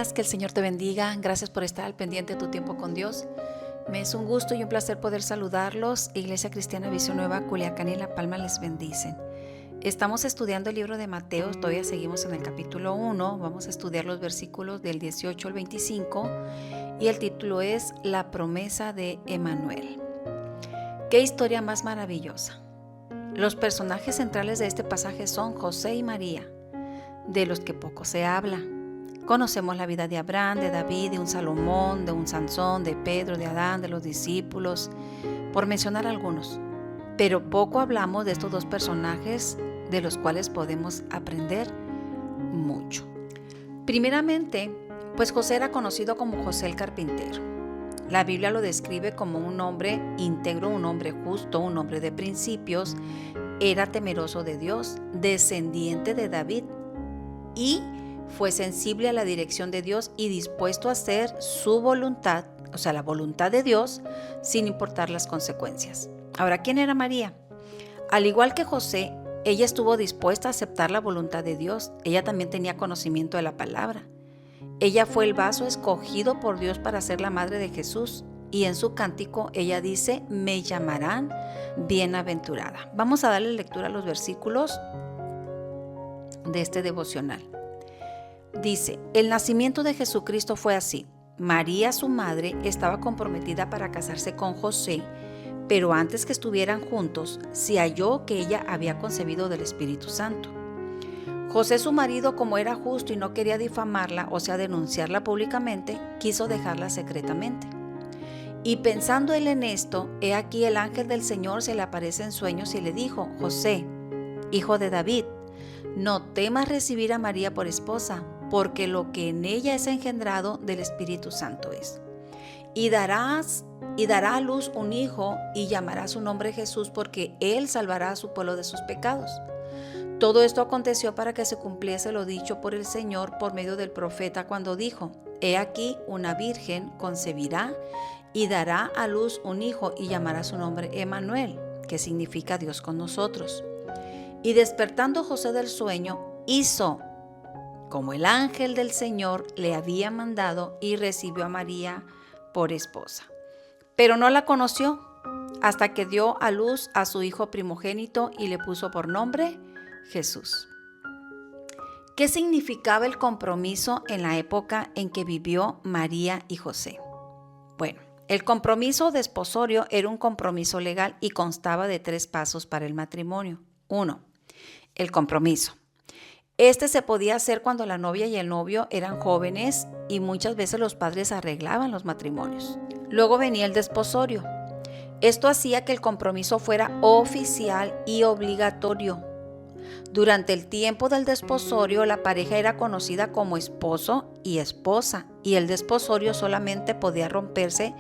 días, que el Señor te bendiga. Gracias por estar al pendiente de tu tiempo con Dios. Me es un gusto y un placer poder saludarlos. Iglesia Cristiana Visión Nueva, Culiacán y La Palma les bendicen. Estamos estudiando el libro de Mateo, todavía seguimos en el capítulo 1. Vamos a estudiar los versículos del 18 al 25 y el título es La promesa de Emanuel. ¡Qué historia más maravillosa! Los personajes centrales de este pasaje son José y María, de los que poco se habla. Conocemos la vida de Abraham, de David, de un Salomón, de un Sansón, de Pedro, de Adán, de los discípulos, por mencionar algunos. Pero poco hablamos de estos dos personajes de los cuales podemos aprender mucho. Primeramente, pues José era conocido como José el carpintero. La Biblia lo describe como un hombre íntegro, un hombre justo, un hombre de principios. Era temeroso de Dios, descendiente de David, y fue sensible a la dirección de Dios y dispuesto a hacer su voluntad, o sea, la voluntad de Dios, sin importar las consecuencias. Ahora, ¿quién era María? Al igual que José, ella estuvo dispuesta a aceptar la voluntad de Dios. Ella también tenía conocimiento de la palabra. Ella fue el vaso escogido por Dios para ser la madre de Jesús. Y en su cántico ella dice, me llamarán bienaventurada. Vamos a darle lectura a los versículos de este devocional. Dice, el nacimiento de Jesucristo fue así. María, su madre, estaba comprometida para casarse con José, pero antes que estuvieran juntos, se halló que ella había concebido del Espíritu Santo. José, su marido, como era justo y no quería difamarla, o sea, denunciarla públicamente, quiso dejarla secretamente. Y pensando él en esto, he aquí el ángel del Señor se le aparece en sueños y le dijo, José, hijo de David, no temas recibir a María por esposa, porque lo que en ella es engendrado del Espíritu Santo es. Y dará a luz un hijo y llamará su nombre Jesús, porque él salvará a su pueblo de sus pecados. Todo esto aconteció para que se cumpliese lo dicho por el Señor por medio del profeta cuando dijo, he aquí una virgen concebirá y dará a luz un hijo y llamará su nombre Emanuel, que significa Dios con nosotros. Y despertando José del sueño, hizo como el ángel del Señor le había mandado y recibió a María por esposa. Pero no la conoció hasta que dio a luz a su hijo primogénito y le puso por nombre Jesús. ¿Qué significaba el compromiso en la época en que vivió María y José? Bueno, el compromiso desposorio era un compromiso legal y constaba de 3 pasos para el matrimonio. 1. El compromiso. Este se podía hacer cuando la novia y el novio eran jóvenes y muchas veces los padres arreglaban los matrimonios. Luego venía el desposorio. Esto hacía que el compromiso fuera oficial y obligatorio. Durante el tiempo del desposorio, la pareja era conocida como esposo y esposa, y el desposorio solamente podía romperse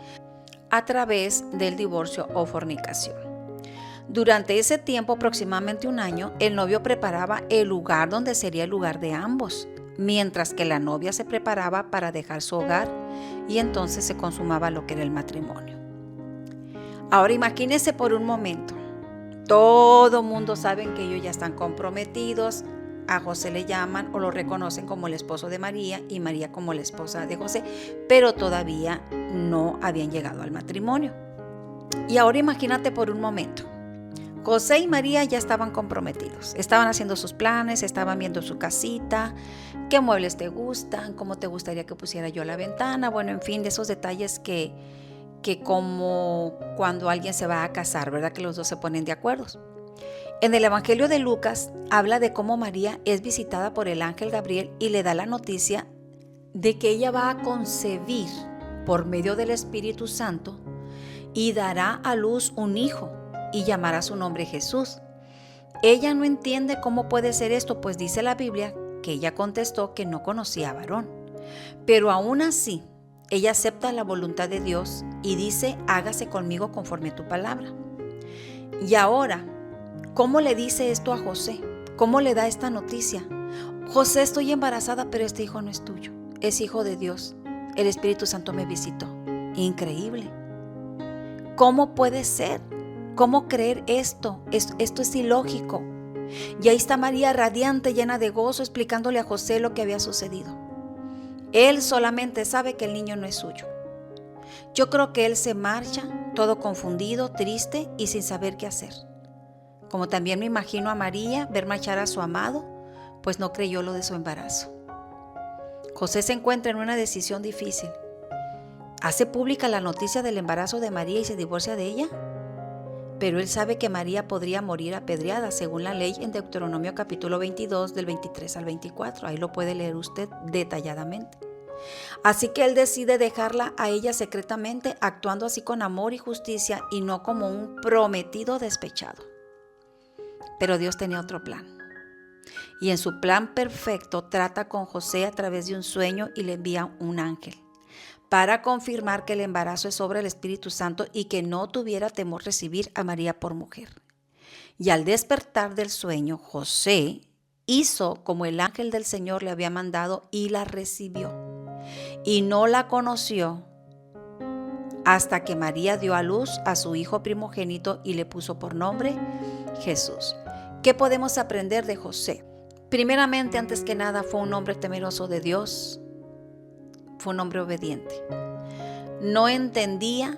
a través del divorcio o fornicación. Durante ese tiempo, aproximadamente un año, el novio preparaba el lugar donde sería el lugar de ambos, mientras que la novia se preparaba para dejar su hogar y entonces se consumaba lo que era el matrimonio. Ahora imagínense por un momento, todo mundo sabe que ellos ya están comprometidos, a José le llaman o lo reconocen como el esposo de María y María como la esposa de José, pero todavía no habían llegado al matrimonio. Y ahora imagínate por un momento, José y María ya estaban comprometidos, estaban haciendo sus planes, estaban viendo su casita, qué muebles te gustan, cómo te gustaría que pusiera yo la ventana, bueno, en fin, de esos detalles que como cuando alguien se va a casar, ¿verdad? Que los dos se ponen de acuerdo. En el Evangelio de Lucas habla de cómo María es visitada por el ángel Gabriel y le da la noticia de que ella va a concebir por medio del Espíritu Santo y dará a luz un hijo y llamará su nombre Jesús. Ella no entiende cómo puede ser esto, pues dice la Biblia que ella contestó que no conocía a varón. Pero aún así, ella acepta la voluntad de Dios y dice, hágase conmigo conforme a tu palabra. Y ahora, ¿cómo le dice esto a José? ¿Cómo le da esta noticia? José, estoy embarazada, pero este hijo no es tuyo, es hijo de Dios. El Espíritu Santo me visitó. Increíble. ¿Cómo puede ser? ¿Cómo creer esto? Esto es ilógico. Y ahí está María radiante, llena de gozo, explicándole a José lo que había sucedido. Él solamente sabe que el niño no es suyo. Yo creo que él se marcha todo confundido, triste y sin saber qué hacer. Como también me imagino a María ver marchar a su amado, pues no creyó lo de su embarazo. José se encuentra en una decisión difícil. ¿Hace pública la noticia del embarazo de María y se divorcia de ella? Pero él sabe que María podría morir apedreada según la ley en Deuteronomio capítulo 22 del 23 al 24. Ahí lo puede leer usted detalladamente. Así que él decide dejarla a ella secretamente, actuando así con amor y justicia y no como un prometido despechado. Pero Dios tenía otro plan. Y en su plan perfecto trata con José a través de un sueño y le envía un ángel para confirmar que el embarazo es obra del Espíritu Santo y que no tuviera temor recibir a María por mujer. Y al despertar del sueño, José hizo como el ángel del Señor le había mandado y la recibió. Y no la conoció hasta que María dio a luz a su hijo primogénito y le puso por nombre Jesús. ¿Qué podemos aprender de José? Primeramente, antes que nada, fue un hombre temeroso de Dios. Fue un hombre obediente. No entendía,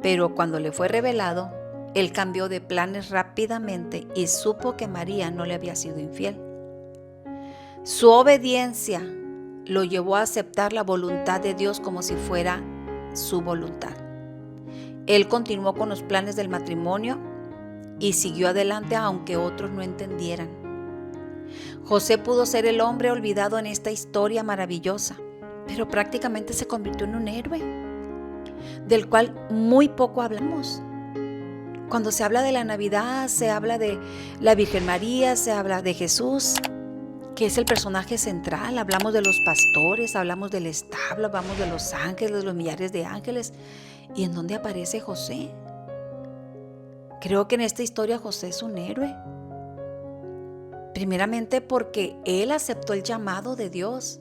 pero cuando le fue revelado, él cambió de planes rápidamente y supo que María no le había sido infiel. Su obediencia lo llevó a aceptar la voluntad de Dios como si fuera su voluntad. Él continuó con los planes del matrimonio y siguió adelante aunque otros no entendieran. José pudo ser el hombre olvidado en esta historia maravillosa, pero prácticamente se convirtió en un héroe, del cual muy poco hablamos. Cuando se habla de la Navidad, se habla de la Virgen María, se habla de Jesús, que es el personaje central. Hablamos de los pastores, hablamos del establo, hablamos de los ángeles, de los millares de ángeles. ¿Y en dónde aparece José? Creo que en esta historia José es un héroe. Primeramente porque él aceptó el llamado de Dios,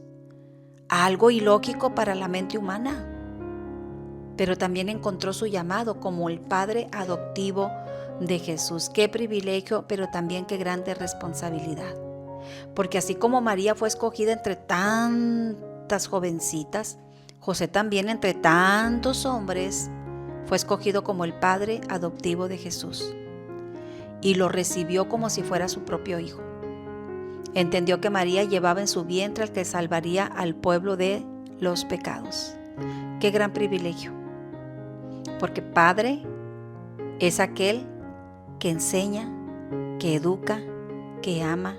algo ilógico para la mente humana, pero también encontró su llamado como el padre adoptivo de Jesús. Qué privilegio, pero también qué grande responsabilidad. Porque así como María fue escogida entre tantas jovencitas, José también entre tantos hombres fue escogido como el padre adoptivo de Jesús y lo recibió como si fuera su propio hijo. Entendió que María llevaba en su vientre al que salvaría al pueblo de los pecados. Qué gran privilegio, porque padre es aquel que enseña, que educa, que ama,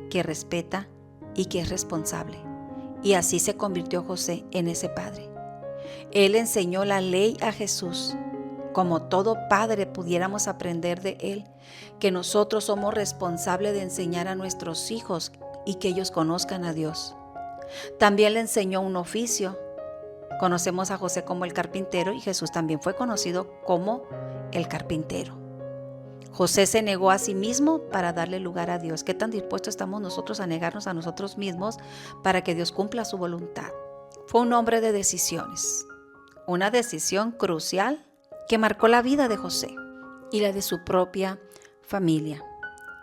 que respeta y que es responsable. Y así se convirtió José en ese padre. Él enseñó la ley a Jesús. Como todo padre pudiéramos aprender de él, que nosotros somos responsables de enseñar a nuestros hijos y que ellos conozcan a Dios. También le enseñó un oficio. Conocemos a José como el carpintero y Jesús también fue conocido como el carpintero. José se negó a sí mismo para darle lugar a Dios. ¿Qué tan dispuestos estamos nosotros a negarnos a nosotros mismos para que Dios cumpla su voluntad? Fue un hombre de decisiones, una decisión crucial que marcó la vida de José y la de su propia familia.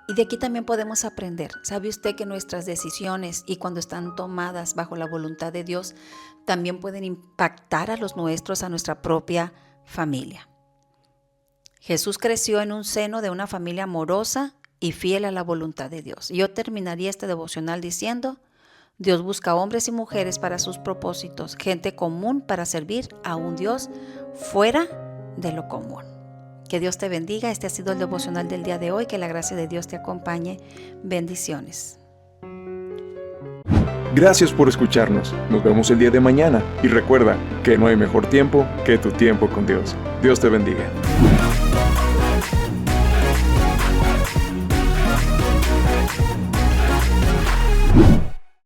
Y de aquí también podemos aprender. ¿Sabe usted que nuestras decisiones, y cuando están tomadas bajo la voluntad de Dios, también pueden impactar a los nuestros, a nuestra propia familia? Jesús creció en un seno de una familia amorosa y fiel a la voluntad de Dios. Yo terminaría este devocional diciendo: Dios busca hombres y mujeres para sus propósitos, gente común para servir a un Dios fuera de lo común. Que Dios te bendiga. Este ha sido el devocional del día de hoy. Que la gracia de Dios te acompañe. Bendiciones. Gracias por escucharnos. Nos vemos el día de mañana. Y recuerda que no hay mejor tiempo que tu tiempo con Dios. Dios te bendiga.